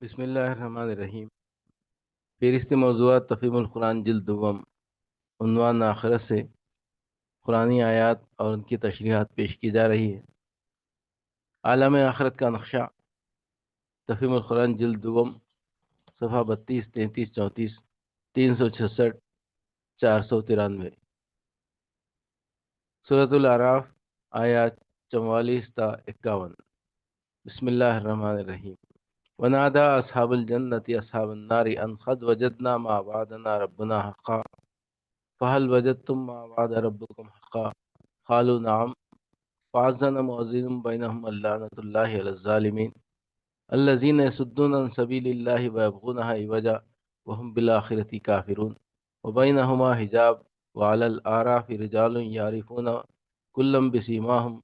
بسم اللہ الرحمن الرحیم۔ فہرست موضوعات تفہیم القرآن جلد دوم، عنوان آخرت سے قرآنی آیات اور ان کی تشریحات پیش کی جا رہی ہے۔ عالم آخرت کا نقشہ، تفہیم القرآن جلد دوم، صفحہ 32، 33، 34، 366، 493۔ سورۃ الاعراف، آیات 44 تا 51۔ بسم اللہ الرحمن الرحیم۔ ونادى أصحاب الجنة أصحاب النار أن قد وجدنا ما وعدنا ربنا حقا فهل وجدتم ما وعد ربكم حقا قالوا نعم فأذن مؤذن بينهم اللعنة الله على الظالمين الذين يصدون عن سبيل الله ويبغونها عوجا وهم بالآخرة كافرون وبينهما حجاب وعلى الأعراف رجال يعرفون كلا بسيماهم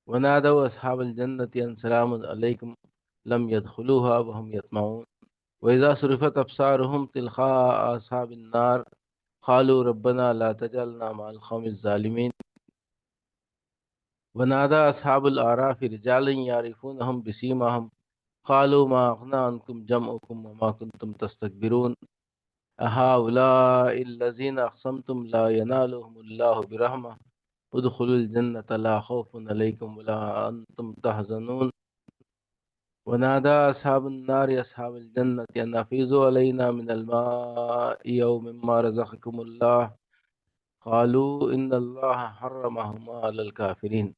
ونادوا أصحاب الجنة أن سلام عليكم لم يدخلوها وهم يطمعون وإذا صرفت أبصارهم تلقاء أصحاب النار قالوا ربنا لا تجعلنا مع القوم الظالمين ونادى أصحاب الأعراف رجالا يعرفونهم بسيماهم قالوا ما أغنى عنكم جمعكم وما كنتم تستكبرون أهؤلاء الذين أقسمتم لا ينالهم الله برحمة ادخلوا الجنة لا خوف عليكم ولا أنتم تحزنون ونادى أصحاب النار أصحاب الجنة أن أفيضوا علينا من الماء أو مما رزقكم الله قالوا إن الله حرمهما على الكافرين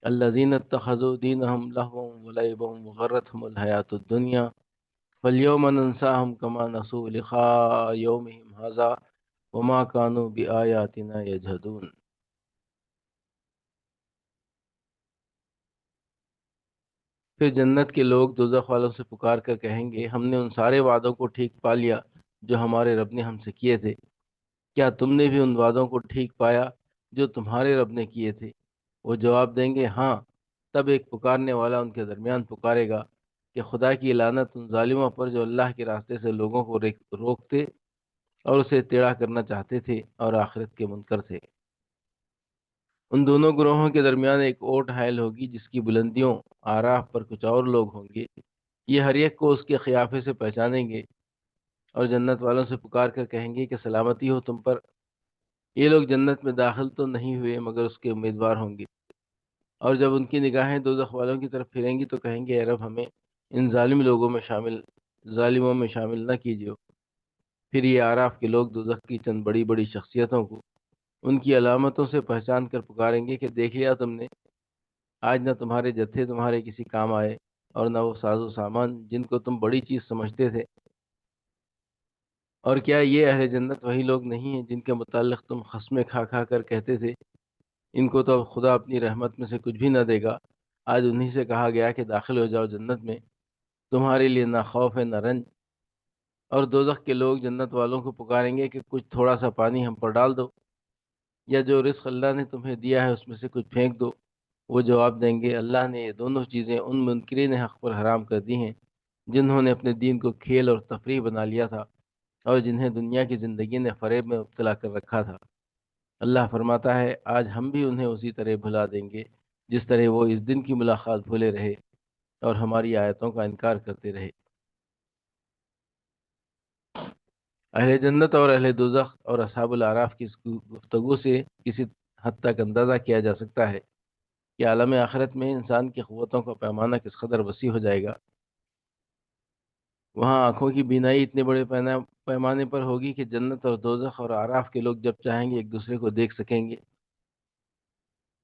الذين اتخذوا دينهم لهوا ولعبا وغرتهم الحياة الدنيا فاليوم ننساهم كما نسوا لقاء يومهم هذا وما كانوا بآياتنا يجحدون۔ پھر جنت کے لوگ دوزخ والوں سے پکار کر کہیں گے، ہم نے ان سارے وعدوں کو ٹھیک پا لیا جو ہمارے رب نے ہم سے کیے تھے، کیا تم نے بھی ان وعدوں کو ٹھیک پایا جو تمہارے رب نے کیے تھے؟ وہ جواب دیں گے ہاں۔ تب ایک پکارنے والا ان کے درمیان پکارے گا کہ خدا کی لعنت ان ظالموں پر جو اللہ کے راستے سے لوگوں کو روکتے اور اسے ٹیڑھا کرنا چاہتے تھے اور آخرت کے منکر تھے۔ ان دونوں گروہوں کے درمیان ایک اوٹ حائل ہوگی جس کی بلندیوں آراف پر کچھ اور لوگ ہوں گے، یہ ہر ایک کو اس کے قیافے سے پہچانیں گے اور جنت والوں سے پکار کر کہیں گے کہ سلامتی ہو تم پر۔ یہ لوگ جنت میں داخل تو نہیں ہوئے مگر اس کے امیدوار ہوں گے، اور جب ان کی نگاہیں دوزخ والوں کی طرف پھریں گی تو کہیں گے اے رب ہمیں ان ظالموں میں شامل نہ کیجیے۔ پھر یہ آراف کے لوگ دوزخ کی چند بڑی بڑی شخصیتوں کو ان کی علامتوں سے پہچان کر پکاریں گے کہ دیکھ لیا تم نے، آج نہ تمہارے جتھے تمہارے کسی کام آئے اور نہ وہ ساز و سامان جن کو تم بڑی چیز سمجھتے تھے۔ اور کیا یہ اہل جنت وہی لوگ نہیں ہیں جن کے متعلق تم قسمیں کھا کھا کر کہتے تھے ان کو تو خدا اپنی رحمت میں سے کچھ بھی نہ دے گا؟ آج انہی سے کہا گیا کہ داخل ہو جاؤ جنت میں، تمہارے لیے نہ خوف ہے نہ رنج۔ اور دوزخ کے لوگ جنت والوں کو پکاریں گے کہ کچھ تھوڑا سا پانی ہم پر ڈال دو، یا جو رزق اللہ نے تمہیں دیا ہے اس میں سے کچھ پھینک دو۔ وہ جواب دیں گے اللہ نے یہ دونوں چیزیں ان منکرین حق پر حرام کر دی ہیں جنہوں نے اپنے دین کو کھیل اور تفریح بنا لیا تھا اور جنہیں دنیا کی زندگی نے فریب میں مبتلا کر رکھا تھا۔ اللہ فرماتا ہے آج ہم بھی انہیں اسی طرح بھلا دیں گے جس طرح وہ اس دن کی ملاقات بھولے رہے اور ہماری آیتوں کا انکار کرتے رہے۔ اہل جنت اور اہل دوزخ اور اصحاب الاعراف کی اس گفتگو سے کسی حد تک اندازہ کیا جا سکتا ہے کہ عالم آخرت میں انسان کی قوتوں کا پیمانہ کس قدر وسیع ہو جائے گا۔ وہاں آنکھوں کی بینائی اتنے بڑے پیمانے پر ہوگی کہ جنت اور دوزخ اور اعراف کے لوگ جب چاہیں گے ایک دوسرے کو دیکھ سکیں گے۔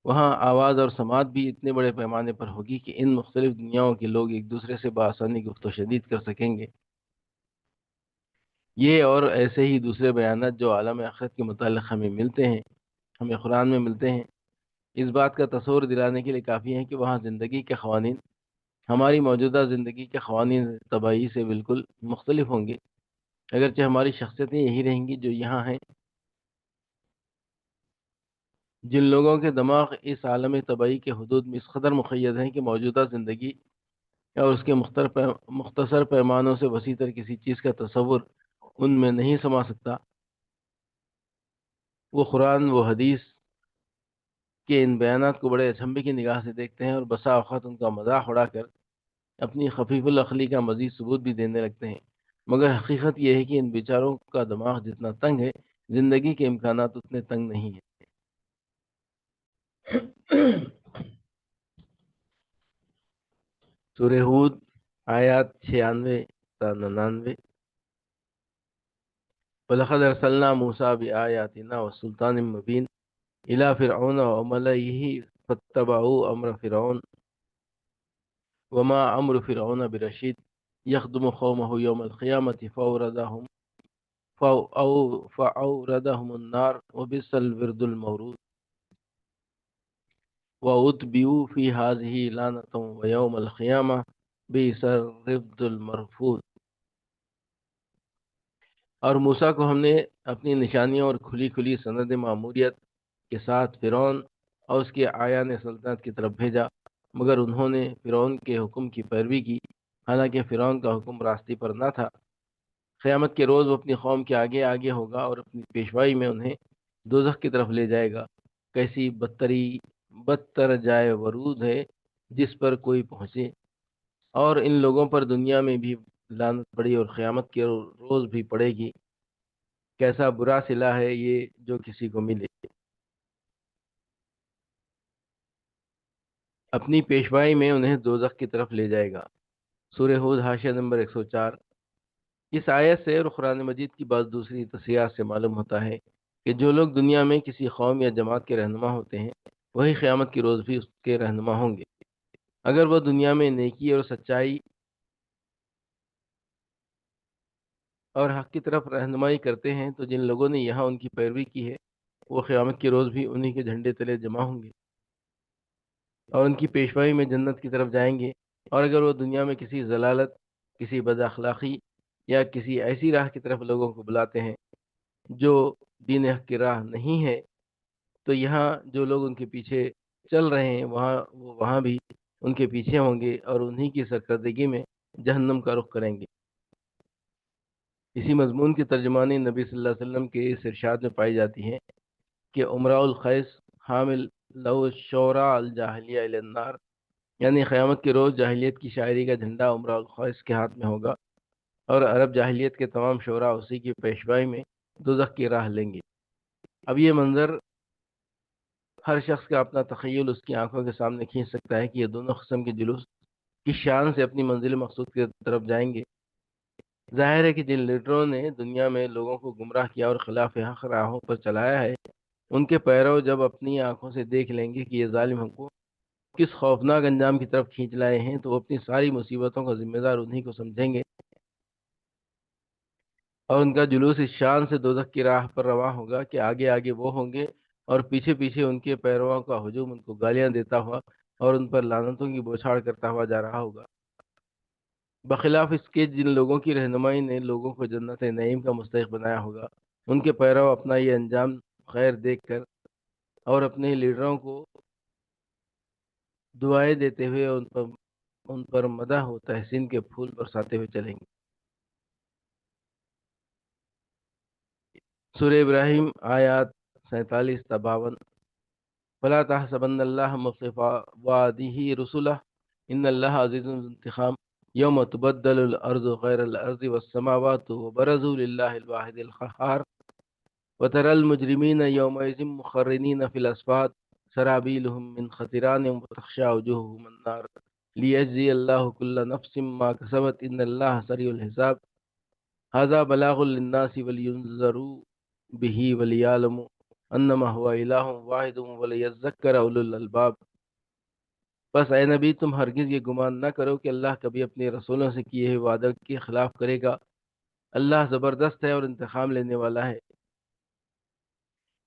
وہاں آواز اور سماعت بھی اتنے بڑے پیمانے پر ہوگی کہ ان مختلف دنیاؤں کے لوگ ایک دوسرے سے بآسانی گفت و شنید کر سکیں گے۔ یہ اور ایسے ہی دوسرے بیانات جو عالم آخرت کے متعلق ہمیں قرآن میں ملتے ہیں، اس بات کا تصور دلانے کے لیے کافی ہیں کہ وہاں زندگی کے قوانین ہماری موجودہ زندگی کے قوانین طبعی سے بالکل مختلف ہوں گے، اگرچہ ہماری شخصیتیں یہی رہیں گی جو یہاں ہیں۔ جن لوگوں کے دماغ اس عالم طبعی کے حدود میں اس قدر مقید ہیں کہ موجودہ زندگی اور اس کے مختصر پیمانوں سے وسیع تر کسی چیز کا تصور ان میں نہیں سما سکتا، وہ قرآن و حدیث کے ان بیانات کو بڑے اچنبھے کی نگاہ سے دیکھتے ہیں اور بسا اوقات ان کا مذاق اڑا کر اپنی خفیف العقلی کا مزید ثبوت بھی دینے لگتے ہیں، مگر حقیقت یہ ہے کہ ان بیچاروں کا دماغ جتنا تنگ ہے، زندگی کے امکانات اتنے تنگ نہیں ہیں۔ سورہ ہود آیات 96 تا 99۔ وَلَقَدْ أَرْسَلْنَا مُوسَىٰ بِآيَاتِنَا وَسُلْطَانٍ مُّبِينٍ إِلَىٰ فِرْعَوْنَ وَمَلَئِهِ فَاتَّبَعُوا أَمْرَ فِرْعَوْنَ وَمَا أَمْرُ فِرْعَوْنَ بِرَشِيدٍ يَخْدُمُ قَوْمَهُ يَوْمَ الْقِيَامَةِ فَأَوْرَدَهُمُ النَّارَ وَبِئْسَ الْوِرْدُ الْمَوْرُودُ وَأُتْبِعُوا فِي هَٰذِهِ لَعْنَةً وَيَوْمَ الْقِيَامَةِ بِئْسَ الرِّفْدُ الْمَرْفُودُ۔ اور موسیٰ کو ہم نے اپنی نشانیوں اور کھلی کھلی سند ماموریت کے ساتھ فرعون اور اس کے اعیان سلطنت کی طرف بھیجا، مگر انہوں نے فرعون کے حکم کی پیروی کی، حالانکہ فرعون کا حکم راستے پر نہ تھا۔ قیامت کے روز وہ اپنی قوم کے آگے آگے ہوگا اور اپنی پیشوائی میں انہیں دوزخ کی طرف لے جائے گا۔ کیسی بدتر جائے ورود ہے جس پر کوئی پہنچے، اور ان لوگوں پر دنیا میں بھی لعنت پڑی اور قیامت کے روز بھی پڑے گی۔ کیسا برا صلہ ہے یہ جو کسی کو ملے۔ اپنی پیشوائی میں انہیں دوزخ کی طرف لے جائے گا۔ سورہ ہود حاشیہ نمبر 104۔ اس آیت سے اور قرآن مجید کی بعض دوسری تصریحات سے معلوم ہوتا ہے کہ جو لوگ دنیا میں کسی قوم یا جماعت کے رہنما ہوتے ہیں، وہی قیامت کی روز بھی اس کے رہنما ہوں گے۔ اگر وہ دنیا میں نیکی اور سچائی اور حق کی طرف رہنمائی کرتے ہیں تو جن لوگوں نے یہاں ان کی پیروی کی ہے، وہ قیامت کے روز بھی انہی کے جھنڈے تلے جمع ہوں گے اور ان کی پیشوائی میں جنت کی طرف جائیں گے۔ اور اگر وہ دنیا میں کسی ضلالت، کسی بد اخلاقی یا کسی ایسی راہ کی طرف لوگوں کو بلاتے ہیں جو دین حق کی راہ نہیں ہے، تو یہاں جو لوگ ان کے پیچھے چل رہے ہیں وہاں بھی ان کے پیچھے ہوں گے اور انہی کی سرکردگی میں جہنم کا رخ کریں گے۔ اسی مضمون کی ترجمانی نبی صلی اللہ علیہ وسلم کے اس ارشاد میں پائی جاتی ہیں کہ عمراء الخیس حامل لو شورا الجاہلیہ الی النار، یعنی قیامت کے روز جاہلیت کی شاعری کا جھنڈا عمراء الخیس کے ہاتھ میں ہوگا اور عرب جاہلیت کے تمام شعراء اسی کی پیشوائی میں دوزخ کی راہ لیں گے۔ اب یہ منظر ہر شخص کا اپنا تخیل اس کی آنکھوں کے سامنے کھینچ سکتا ہے کہ یہ دونوں قسم کے جلوس کس شان سے اپنی منزل مقصود کی طرف جائیں گے۔ ظاہر ہے کہ جن لیڈروں نے دنیا میں لوگوں کو گمراہ کیا اور خلاف حق راہوں پر چلایا ہے، ان کے پیرو جب اپنی آنکھوں سے دیکھ لیں گے کہ یہ ظالم ہم کو کس خوفناک انجام کی طرف کھینچ لائے ہیں، تو وہ اپنی ساری مصیبتوں کا ذمہ دار انہی کو سمجھیں گے اور ان کا جلوس اس شان سے دوزخ کی راہ پر رواں ہوگا کہ آگے آگے وہ ہوں گے اور پیچھے پیچھے ان کے پیرووں کا ہجوم ان کو گالیاں دیتا ہوا اور ان پر لعنتوں کی بوچھاڑ کرتا ہوا جا رہا ہوگا۔ بخلاف اس کے جن لوگوں کی رہنمائی نے لوگوں کو جنت نعیم کا مستحق بنایا ہوگا، ان کے پیرو اپنا یہ انجام خیر دیکھ کر اور اپنے لیڈروں کو دعائیں دیتے ہوئے ان پر مدح و تحسین کے پھول برساتے ہوئے چلیں گے۔ سورہ ابراہیم آیات 47 تا 52۔ فلا تحسبن اللہ مخلف وعدہ رسلہ ان اللہ عزیز ذو انتقام یوم تبدل الارض غیر الارض والسماوات وبرزوا للہ الواحد القہار وترى المجرمین یومئذ مقرنین فی الاصفاد سرابیلہم من خطران وتخشى وجوہہم النار لیجزی اللہ کل نفس ما کسبت ان اللہ سریع الحساب هذا بلاغ للناس ولينذروا به وليعلموا انما هو الہ واحد وليذکر اولو الالباب۔ بس اے نبی تم ہرگز یہ گمان نہ کرو کہ اللہ کبھی اپنے رسولوں سے کیے ہوئے وعدے کے خلاف کرے گا۔ اللہ زبردست ہے اور انتقام لینے والا ہے۔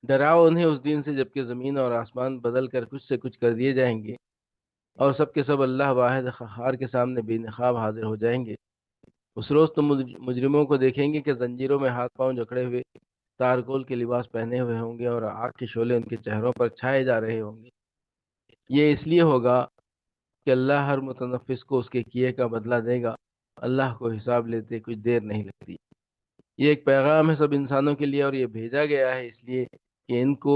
ڈراؤ انہیں اس دن سے جبکہ زمین اور آسمان بدل کر کچھ سے کچھ کر دیے جائیں گے اور سب کے سب اللہ واحد قہار کے سامنے بے نقاب حاضر ہو جائیں گے۔ اس روز تم مجرموں کو دیکھیں گے کہ زنجیروں میں ہاتھ پاؤں جکڑے ہوئے، تارکول کے لباس پہنے ہوئے ہوں گے اور آگ کے شعلے ان کے چہروں پر چھائے جا رہے ہوں گے۔ یہ اس لیے ہوگا کہ اللہ ہر متنفس کو اس کے کیے کا بدلہ دے گا۔ اللہ کو حساب لیتے کچھ دیر نہیں لگتی۔ یہ ایک پیغام ہے سب انسانوں کے لیے اور یہ بھیجا گیا ہے اس لیے کہ ان کو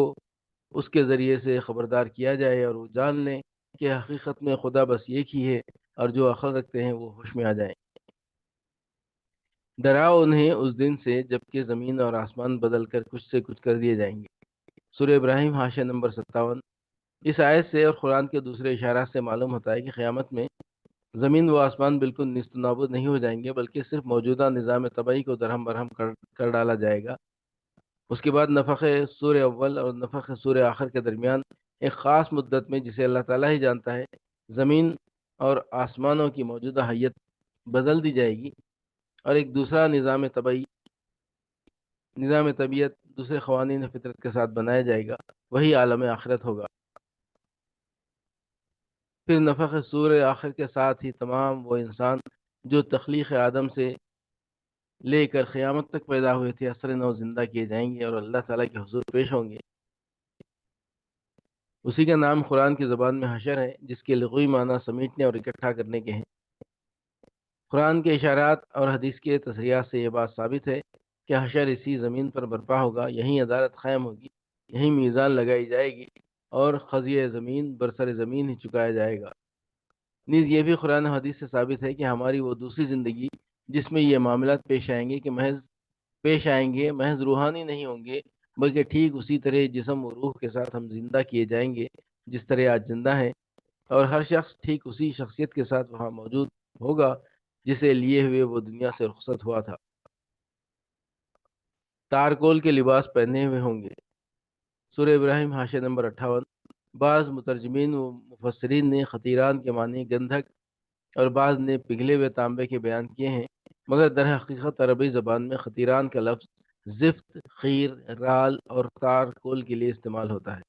اس کے ذریعے سے خبردار کیا جائے اور وہ جان لیں کہ حقیقت میں خدا بس ایک ہی ہے اور جو عقل رکھتے ہیں وہ ہوش میں آ جائیں۔ ڈراؤ انہیں اس دن سے جبکہ زمین اور آسمان بدل کر کچھ سے کچھ کر دیے جائیں گے۔ سورہ ابراہیم حاشیہ نمبر 57۔ اس آیت سے اور قرآن کے دوسرے اشارات سے معلوم ہوتا ہے کہ قیامت میں زمین و آسمان بالکل نیست و نابود نہیں ہو جائیں گے، بلکہ صرف موجودہ نظام طبعی کو درہم برہم کر ڈالا جائے گا۔ اس کے بعد نفخ سور اول اور نفخ سور آخر کے درمیان ایک خاص مدت میں، جسے اللہ تعالیٰ ہی جانتا ہے، زمین اور آسمانوں کی موجودہ حیت بدل دی جائے گی اور ایک دوسرا نظام طبیعت دوسرے قوانین فطرت کے ساتھ بنایا جائے گا، وہی عالم آخرت ہوگا۔ پھر نفخ سور آخر کے ساتھ ہی تمام وہ انسان جو تخلیق آدم سے لے کر قیامت تک پیدا ہوئے تھے اثر نو زندہ کیے جائیں گے اور اللہ تعالیٰ کے حضور پیش ہوں گے۔ اسی کا نام قرآن کی زبان میں حشر ہے، جس کے لغوی معنی سمیٹنے اور اکٹھا کرنے کے ہیں۔ قرآن کے اشارات اور حدیث کے تصریحات سے یہ بات ثابت ہے کہ حشر اسی زمین پر برپا ہوگا، یہیں عدالت قائم ہوگی، یہیں میزان لگائی جائے گی اور قضیہ زمین برسر زمین ہی چکایا جائے گا۔ نیز یہ بھی قرآن و حدیث سے ثابت ہے کہ ہماری وہ دوسری زندگی جس میں یہ معاملات پیش آئیں گے محض روحانی نہیں ہوں گے، بلکہ ٹھیک اسی طرح جسم و روح کے ساتھ ہم زندہ کیے جائیں گے جس طرح آج زندہ ہیں، اور ہر شخص ٹھیک اسی شخصیت کے ساتھ وہاں موجود ہوگا جسے لیے ہوئے وہ دنیا سے رخصت ہوا تھا۔ تارکول کے لباس پہنے ہوئے ہوں گے۔ سورہ ابراہیم حاشیہ نمبر 58۔ بعض مترجمین و مفسرین نے خطیران کے معنی گندھک اور بعض نے پگھلے ہوئے تانبے کے بیان کیے ہیں، مگر در حقیقت عربی زبان میں خطیران کا لفظ زفت، خیر، رال اور تارکول کے لیے استعمال ہوتا ہے۔